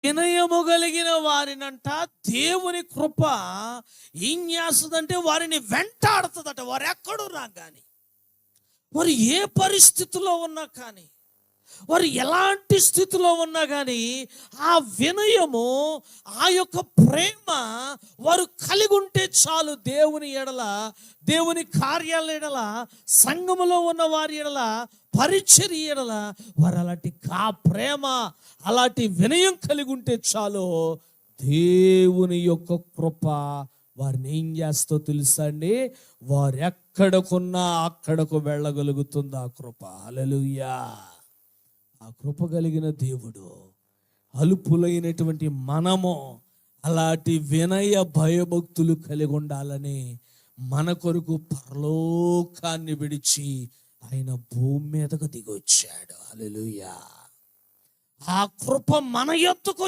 వినయము కలిగిన వారినంట దేవుని కృప ఏం చేస్తుందంటే వారిని వెంటాడుతుందట. వారు ఎక్కడూ రాగాని, వారు ఏ పరిస్థితిలో ఉన్నా కానీ, వారు ఎలాంటి స్థితిలో ఉన్నా కానీ ఆ వినయము, ఆ యొక్క ప్రేమ వారు కలిగి ఉంటే చాలు. దేవుని ఎడల, దేవుని కార్యాల ఎడల, సంఘములో ఉన్న వారి ఎడల, పరిచర్య ఎడల వారు అలాంటి ప్రేమ, అలాంటి వినయం కలిగి ఉంటే చాలు. దేవుని యొక్క కృప వారిని ఏం చేస్తో తెలుసా అండి? వారు ఎక్కడకున్నా అక్కడకు వెళ్ళగలుగుతుంది ఆ కృప. హల్లెలూయా. ఆ కృప కలిగిన దేవుడు, అల్పులైనటువంటి మనము అలాంటి వినయ భయభక్తులు కలిగి ఉండాలని మన కొరకు పరలోకాన్ని విడిచి ఆయన భూమి మీదకు దిగొచ్చాడు. హల్లెలూయా. ఆ కృప మన యొద్దకు